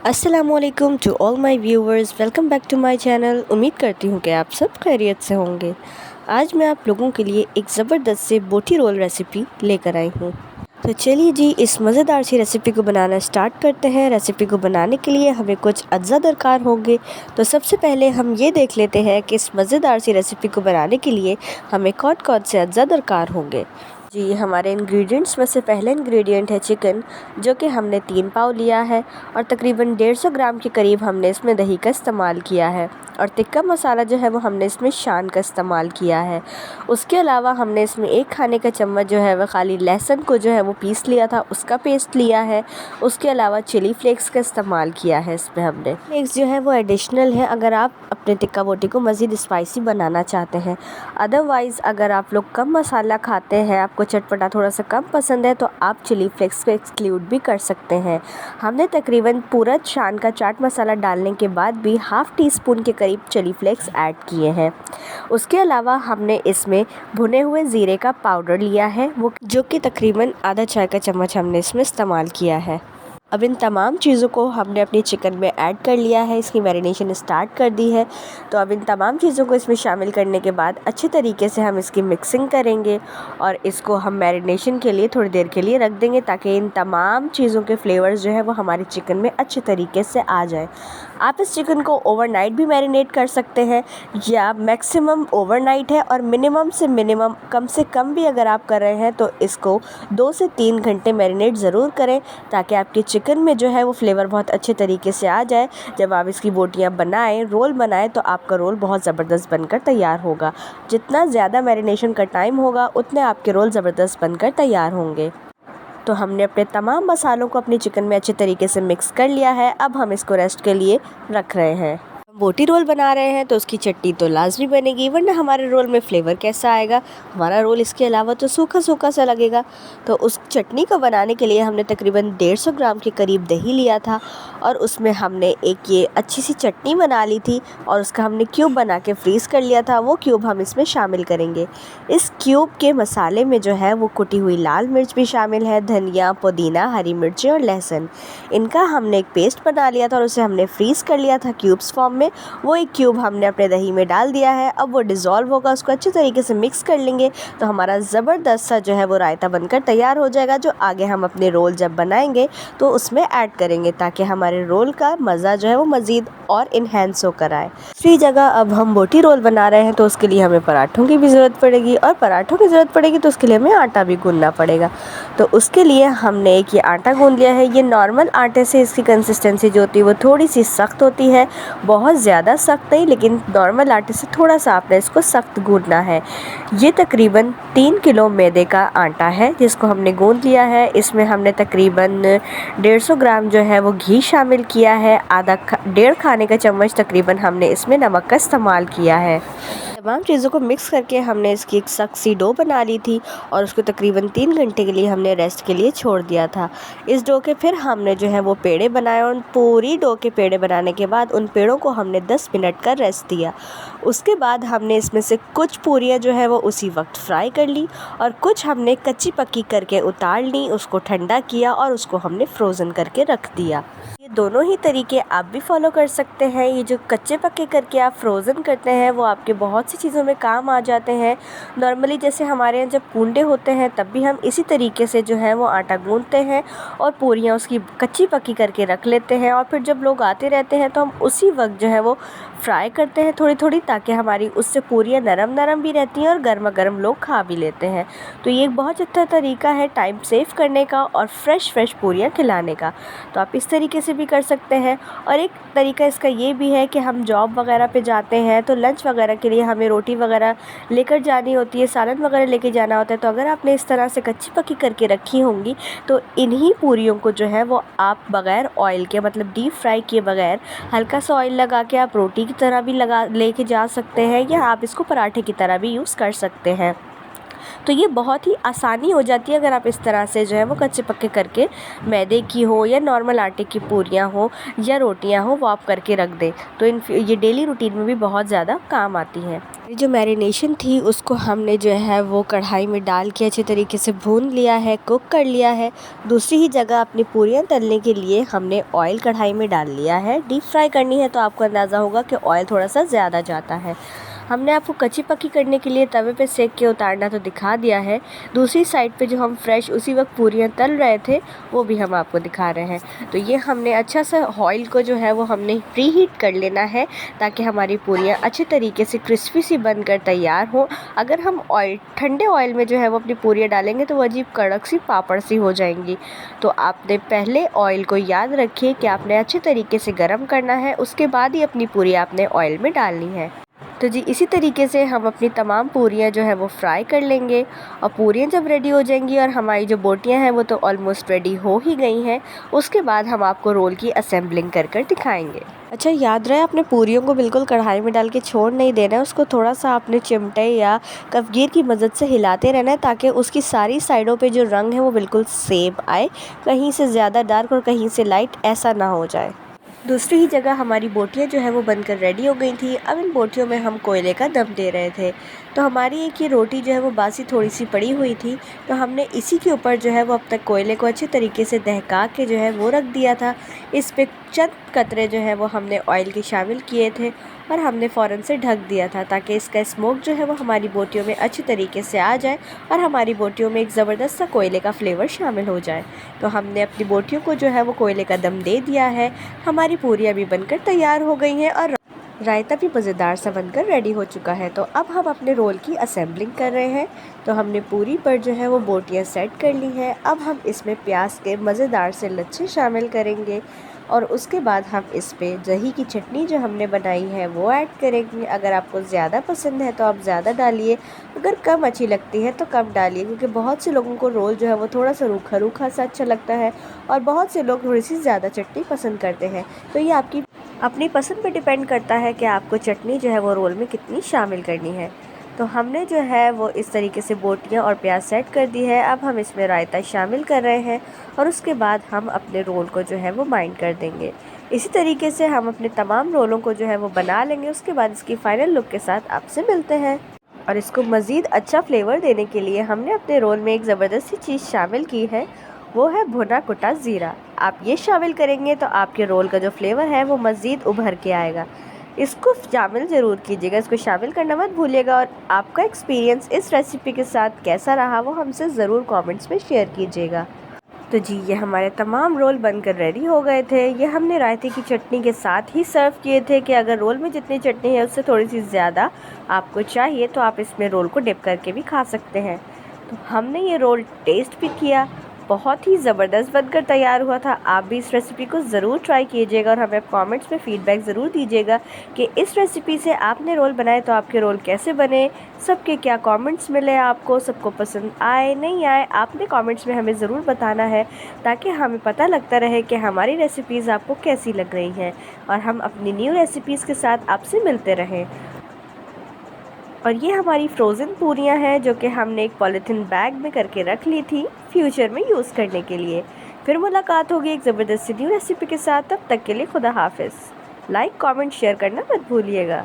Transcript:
अस्सलामुअलैकुम to all my viewers, welcome back to my channel. उम्मीद करती हूँ कि आप सब खैरियत से होंगे। आज मैं आप लोगों के लिए एक ज़बरदस्त से बोटी रोल रेसिपी लेकर आई हूँ। तो चलिए जी, इस मज़ेदार सी रेसिपी को बनाना स्टार्ट करते हैं। रेसिपी को बनाने के लिए हमें कुछ अज्जा दरकार होंगे। तो सबसे पहले हम ये देख लेते हैं कि इस मज़ेदार सी रेसिपी को बनाने के लिए हमें कौन कौन से अज्जा दरकार होंगे। जी, हमारे इंग्रेडिएंट्स में से पहले इंग्रेडिएंट है चिकन, जो कि हमने 3 पाव लिया है और तकरीबन 150 ग्राम के करीब हमने इसमें दही का इस्तेमाल किया है। और टिक्का मसाला जो है वो हमने इसमें शान का इस्तेमाल किया है। उसके अलावा हमने इसमें 1 खाने का चम्मच जो है वह खाली लहसुन को जो है वो पीस लिया था, उसका पेस्ट लिया है। उसके अलावा चिली फ्लेक्स का इस्तेमाल किया है इसमें हमने। फ्लेक्स जो है वो एडिशनल है अगर आप अपने टिक्का बोटी को मज़ीद स्पाइसी बनाना चाहते हैं। अदरवाइज़ अगर आप लोग कम मसाला खाते हैं, आपको चटपटा थोड़ा सा कम पसंद है, तो आप चिली फ्लेक्स को एक्सक्लूड भी कर सकते हैं। हमने तकरीबन पूरा शान का चाट मसाला डालने के बाद भी हाफ़ टी स्पून के करीब चिली फ्लेक्स ऐड किए हैं। उसके अलावा हमने इसमें भुने हुए ज़ीरे का पाउडर लिया है, वो जो कि तकरीबन आधा चाय का चम्मच हमने इसमें इस्तेमाल किया है। अब इन तमाम चीज़ों को हमने अपनी चिकन में ऐड कर लिया है, इसकी मैरिनेशन स्टार्ट कर दी है। तो अब इन तमाम चीज़ों को इसमें शामिल करने के बाद अच्छे तरीके से हम इसकी मिक्सिंग करेंगे और इसको हम मैरिनेशन के लिए थोड़ी देर के लिए रख देंगे, ताकि इन तमाम चीज़ों के फ्लेवर्स जो है वो हमारी चिकन में अच्छे तरीके से आ जाए। आप इस चिकन को ओवरनाइट भी मैरिनेट कर सकते हैं, या मैक्सिमम ओवरनाइट है और मिनिमम से मिनिमम कम से कम भी अगर आप कर रहे हैं तो इसको 2 से 3 घंटे मैरिनेट ज़रूर करें, ताकि आपकी चिकन में जो है वो फ्लेवर बहुत अच्छे तरीके से आ जाए। जब आप इसकी बोटियां बनाएं, रोल बनाएं, तो आपका रोल बहुत ज़बरदस्त बनकर तैयार होगा। जितना ज़्यादा मैरिनेशन का टाइम होगा उतने आपके रोल ज़बरदस्त बनकर तैयार होंगे। तो हमने अपने तमाम मसालों को अपनी चिकन में अच्छे तरीके से मिक्स कर लिया है। अब हम इसको रेस्ट के लिए रख रहे हैं। बोटी रोल बना रहे हैं तो उसकी चटनी तो लाजमी बनेगी, वरना हमारे रोल में फ्लेवर कैसा आएगा। हमारा रोल इसके अलावा तो सूखा सूखा सा लगेगा। तो उस चटनी को बनाने के लिए हमने तकरीबन 150 ग्राम के करीब दही लिया था और उसमें हमने एक ये अच्छी सी चटनी बना ली थी और उसका हमने क्यूब बना के फ्रीज़ कर लिया था। वो क्यूब हम इसमें शामिल करेंगे। इस क्यूब के मसाले में जो है वो कुटी हुई लाल मिर्च भी शामिल है, धनिया, पुदीना, हरी मिर्ची और लहसुन। इनका हमने एक पेस्ट बना लिया था और उसे हमने फ्रीज़ कर लिया था क्यूब्स फॉर्म में। वो एक क्यूब हमने अपने दही में डाल दिया है। अब वो डिज़ोल्व होगा, उसको अच्छे तरीके से मिक्स कर लेंगे तो हमारा ज़बरदस्त सा जो है वो रायता बनकर तैयार हो जाएगा, जो आगे हम अपने रोल जब बनाएंगे तो उसमें ऐड करेंगे, ताकि हमारे रोल का मज़ा जो है वो मज़ीद और इन्हेंस होकर आए। दूसरी जगह अब हम बोटी रोल बना रहे हैं तो उसके लिए हमें पराठों की भी ज़रूरत पड़ेगी, और पराठों की ज़रूरत पड़ेगी तो उसके लिए हमें आटा भी गूंदना पड़ेगा। तो उसके लिए हमने एक ये आटा गूंद लिया है। ये नॉर्मल आटे से इसकी कंसिस्टेंसी जो होती है वो थोड़ी सी सख्त होती है, बहुत ज़्यादा सख्त नहीं, लेकिन नॉर्मल आटे से थोड़ा सा आपने इसको सख्त गूंदना है। ये तकरीबन 3 किलो मैदे का आटा है जिसको हमने गूंद लिया है। इसमें हमने तकरीबन 150 ग्राम जो है वो घी शामिल किया है। 1.5 खाने का चम्मच तकरीबन हमने इसमें नमक का इस्तेमाल किया है। तमाम चीज़ों को मिक्स करके हमने इसकी एक सख्त सी डो बना ली थी और उसको तकरीबन 3 घंटे के लिए हमने रेस्ट के लिए छोड़ दिया था। इस डो के फिर हमने जो है वो पेड़े बनाए और पूरी डो के पेड़े बनाने के बाद उन पेड़ों को हमने 10 मिनट का रेस्ट दिया। उसके बाद हमने इसमें से कुछ पूरियाँ जो है वो उसी वक्त फ्राई कर ली और कुछ हमने कच्ची पक्की करके उतार ली, उसको ठंडा किया और उसको हमने फ्रोज़न करके रख दिया। ये दोनों ही तरीके आप भी फॉलो कर सकते हैं। ये जो कच्चे पक्के करके आप फ्रोज़न करते हैं वो आपके बहुत सी चीज़ों में काम आ जाते हैं। नॉर्मली जैसे हमारे यहाँ जब कूंडे होते हैं तब भी हम इसी तरीके से जो है वो आटा गूंथते हैं और पूरियाँ उसकी कच्ची पक्की करके रख लेते हैं, और फिर जब लोग आते रहते हैं तो हम उसी वक्त जो है वो फ्राई करते हैं थोड़ी थोड़ी, ताकि हमारी उससे पूरियाँ नरम नरम भी रहती हैं और गर्मा गर्म लोग खा भी लेते हैं। तो ये एक बहुत अच्छा तरीका है टाइम सेव करने का और फ्रेश पूरियाँ खिलाने का। तो आप इस तरीके से भी कर सकते हैं। और एक तरीका इसका ये भी है कि हम जॉब वगैरह पे जाते हैं तो लंच वगैरह के लिए हमें रोटी वगैरह लेकर जानी होती है, सालन वगैरह लेके जाना होता है। तो अगर आपने इस तरह से कच्ची पक्की करके रखी होंगी तो इन्हीं पूरियों को जो है वो आप बग़ैर ऑयल के, मतलब डीप फ्राई किए बगैर, हल्का सा ऑयल लगा के आप रोटी की तरह भी लेके जा सकते हैं, या आप इसको पराठे की तरह भी यूज़ कर सकते हैं। तो ये बहुत ही आसानी हो जाती है अगर आप इस तरह से जो है वो कच्चे पक्के करके मैदे की हो या नॉर्मल आटे की पूरियाँ हो या रोटियाँ हो वो आप करके रख दें, तो ये डेली रूटीन में भी बहुत ज़्यादा काम आती हैं। जो मैरिनेशन थी उसको हमने जो है वो कढ़ाई में डाल के अच्छे तरीके से भून लिया है, कुक कर लिया है। दूसरी ही जगह अपनी पूरियाँ तलने के लिए हमने ऑयल कढ़ाई में डाल लिया है। डीप फ्राई करनी है तो आपको अंदाज़ा होगा कि ऑयल थोड़ा सा ज़्यादा जाता है। हमने आपको कच्ची पक्की करने के लिए तवे पे सेक के उतारना तो दिखा दिया है। दूसरी साइड पे जो हम फ्रेश उसी वक्त पूरियाँ तल रहे थे वो भी हम आपको दिखा रहे हैं। तो ये हमने अच्छा सा ऑयल को जो है वो हमने प्री हीट कर लेना है ताकि हमारी पूरियाँ अच्छे तरीके से क्रिस्पी सी बनकर तैयार हो। अगर हम ठंडे ऑयल में जो है वो अपनी पूरियाँ डालेंगे तो वो अजीब कड़क सी पापड़ सी हो जाएंगी। तो आपने पहले ऑयल को याद रखिए कि आपने अच्छे तरीके से गर्म करना है, उसके बाद ही अपनी पूरियाँ आपने ऑयल में डालनी है। तो जी इसी तरीके से हम अपनी तमाम पूरियाँ जो है वो फ्राई कर लेंगे और पूरियाँ जब रेडी हो जाएंगी और हमारी जो बोटियाँ हैं वो तो ऑलमोस्ट रेडी हो ही गई हैं, उसके बाद हम आपको रोल की असेंबलिंग कर दिखाएंगे। अच्छा याद रहे आपने पूरियों को बिल्कुल कढ़ाई में डाल के छोड़ नहीं देना है, उसको थोड़ा सा आपने चिमटे या कफगीर की मदद से हिलाते रहना है ताकि उसकी सारी साइडों पे जो रंग है वो बिल्कुल सेम आए, कहीं से ज़्यादा डार्क और कहीं से लाइट ऐसा ना हो जाए। दूसरी ही जगह हमारी बोटियाँ जो है वो बनकर रेडी हो गई थी। अब इन बोटियों में हम कोयले का दम दे रहे थे। तो हमारी एक ये रोटी जो है वो बासी थोड़ी सी पड़ी हुई थी, तो हमने इसी के ऊपर जो है वो अब तक कोयले को अच्छे तरीके से दहका के जो है वो रख दिया था। इस पे चंद कतरे जो है वो हमने ऑयल के शामिल किए थे और हमने फ़ौरन से ढक दिया था ताकि इसका स्मोक जो है वो हमारी बोटियों में अच्छे तरीके से आ जाए और हमारी बोटियों में एक ज़बरदस्त सा कोयले का फ्लेवर शामिल हो जाए। तो हमने अपनी बोटियों को जो है वो कोयले का दम दे दिया है। हमारी पूरियाँ भी बनकर तैयार हो गई हैं और रायता भी मज़ेदार सा बनकर रेडी हो चुका है। तो अब हम अपने रोल की असेंबलिंग कर रहे हैं। तो हमने पूरी पर जो है वो बोटियाँ सेट कर ली हैं। अब हम इसमें प्याज के मज़ेदार से लच्छे शामिल करेंगे और उसके बाद हम इस पे दही की चटनी जो हमने बनाई है वो ऐड करेंगे। अगर आपको ज़्यादा पसंद है तो आप ज़्यादा डालिए, अगर कम अच्छी लगती है तो कम डालिए, क्योंकि बहुत से लोगों को रोल जो है वो थोड़ा सा रूखा रूखा सा अच्छा लगता है और बहुत से लोग थोड़ी सी ज़्यादा चटनी पसंद करते हैं। तो ये आपकी अपनी पसंद पे डिपेंड करता है कि आपको चटनी जो है वो रोल में कितनी शामिल करनी है। तो हमने जो है वो इस तरीके से बोटियाँ और प्याज सेट कर दी है। अब हम इसमें रायता शामिल कर रहे हैं और उसके बाद हम अपने रोल को जो है वो बाइंड कर देंगे। इसी तरीके से हम अपने तमाम रोलों को जो है वो बना लेंगे। उसके बाद इसकी फ़ाइनल लुक के साथ आपसे मिलते हैं। और इसको मज़ीद अच्छा फ्लेवर देने के लिए हमने अपने रोल में एक ज़बरदस्त सी चीज़ शामिल की है, वो है भुना कुटा ज़ीरा। आप ये शामिल करेंगे तो आपके रोल का जो फ्लेवर है वो मज़ीद उभर के आएगा। इसको शामिल ज़रूर कीजिएगा, इसको शामिल करना मत भूलिएगा। और आपका एक्सपीरियंस इस रेसिपी के साथ कैसा रहा वो हमसे ज़रूर कमेंट्स में शेयर कीजिएगा। तो जी ये हमारे तमाम रोल बनकर रेडी हो गए थे। ये हमने रायते की चटनी के साथ ही सर्व किए थे कि अगर रोल में जितनी चटनी है उससे थोड़ी सी ज़्यादा आपको चाहिए तो आप इसमें रोल को डिप करके भी खा सकते हैं। तो हमने ये रोल टेस्ट भी किया, बहुत ही ज़बरदस्त बनकर तैयार हुआ था। आप भी इस रेसिपी को ज़रूर ट्राई कीजिएगा और हमें कमेंट्स में फ़ीडबैक ज़रूर दीजिएगा कि इस रेसिपी से आपने रोल बनाए तो आपके रोल कैसे बने, सबके क्या कमेंट्स मिले, आपको सबको पसंद आए नहीं आए, आपने कमेंट्स में हमें ज़रूर बताना है ताकि हमें पता लगता रहे कि हमारी रेसिपीज़ आपको कैसी लग रही हैं और हम अपनी न्यू रेसिपीज़ के साथ आपसे मिलते रहें। और ये हमारी फ्रोज़न पूरियाँ हैं जो कि हमने एक पॉलीथीन बैग में करके रख ली थी फ्यूचर में यूज़ करने के लिए। फिर मुलाकात होगी एक ज़बरदस्त न्यू रेसिपी के साथ, तब तक के लिए खुदा हाफिज़। लाइक कमेंट शेयर करना मत भूलिएगा।